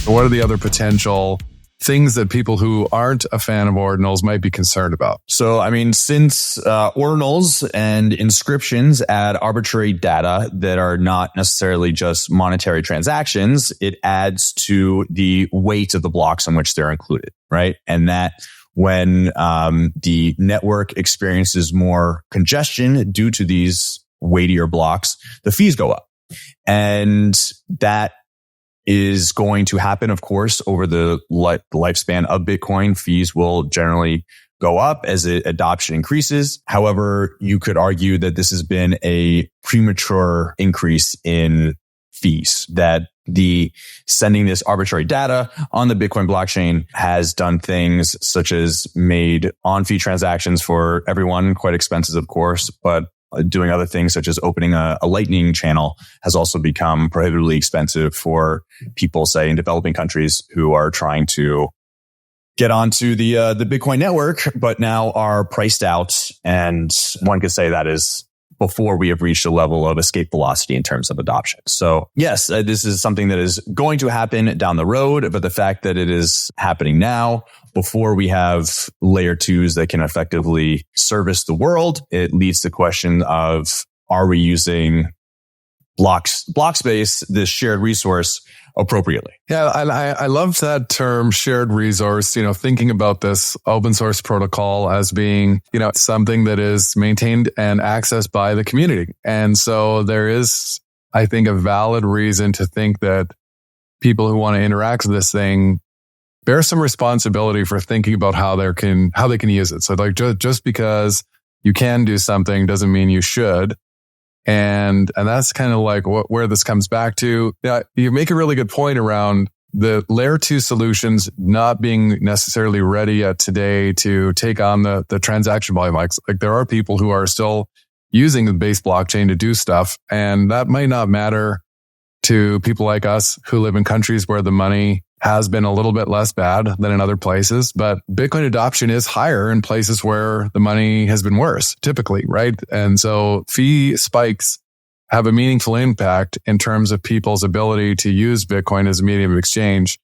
What are the other potential things that people who aren't a fan of ordinals might be concerned about? So, I mean, since ordinals and inscriptions add arbitrary data that are not necessarily just monetary transactions, it adds to the weight of the blocks on which they're included, right? And that when the network experiences more congestion due to these weightier blocks, the fees go up. And that is going to happen, of course, over the lifespan of Bitcoin. Fees will generally go up as adoption increases. However, you could argue that this has been a premature increase in fees, that the sending this arbitrary data on the Bitcoin blockchain has done things such as made on-fee transactions for everyone quite expensive, of course, but doing other things such as opening a Lightning channel has also become prohibitively expensive for people, say, in developing countries who are trying to get onto the Bitcoin network, but now are priced out. And one could say that is before we have reached a level of escape velocity in terms of adoption. So yes, this is something that is going to happen down the road, but the fact that it is happening now, before we have layer twos that can effectively service the world, it leads to the question of, are we using block space, this shared resource, appropriately? Yeah, I love that term, shared resource, thinking about this open source protocol as being, something that is maintained and accessed by the community. And so there is, I think, a valid reason to think that people who want to interact with this thing bear some responsibility for thinking about how they can use it. So like just because you can do something doesn't mean you should. And that's kind of like where this comes back to. Yeah, you make a really good point around the layer 2 solutions not being necessarily ready yet today to take on the transaction volume. Like there are people who are still using the base blockchain to do stuff, and that might not matter to people like us who live in countries where the money has been a little bit less bad than in other places. But Bitcoin adoption is higher in places where the money has been worse, typically, right? And so fee spikes have a meaningful impact in terms of people's ability to use Bitcoin as a medium of exchange,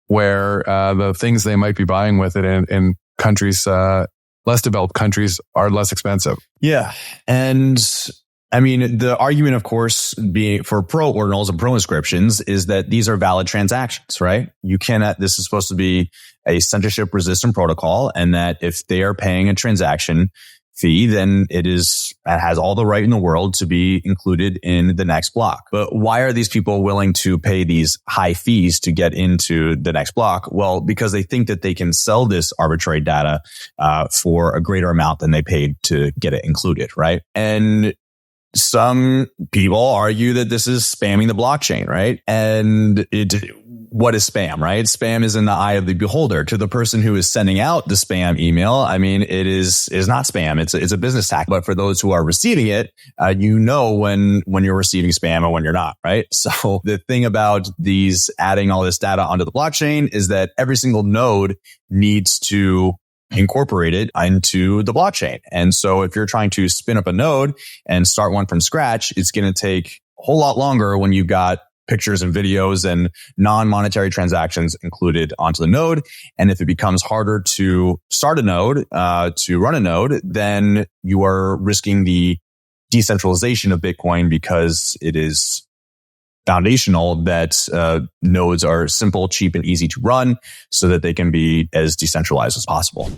where the things they might be buying with it in countries, less developed countries, are less expensive. Yeah. And I mean, the argument, of course, being for pro ordinals and pro inscriptions is that these are valid transactions, right? You cannot, this is supposed to be a censorship resistant protocol, and that if they are paying a transaction fee, then it has all the right in the world to be included in the next block. But why are these people willing to pay these high fees to get into the next block? Well, because they think that they can sell this arbitrary data for a greater amount than they paid to get it included, right? And some people argue that this is spamming the blockchain, right? And what is spam, right? Spam is in the eye of the beholder. To the person who is sending out the spam email, I mean, it is not spam. It's a business tactic. But for those who are receiving it, when you're receiving spam and when you're not, right? So the thing about these adding all this data onto the blockchain is that every single node needs to incorporate it into the blockchain. And so if you're trying to spin up a node and start one from scratch, it's going to take a whole lot longer when you've got pictures and videos and non-monetary transactions included onto the node. And if it becomes harder to start a node, to run a node, then you are risking the decentralization of Bitcoin, because it is foundational that nodes are simple, cheap, and easy to run so that they can be as decentralized as possible.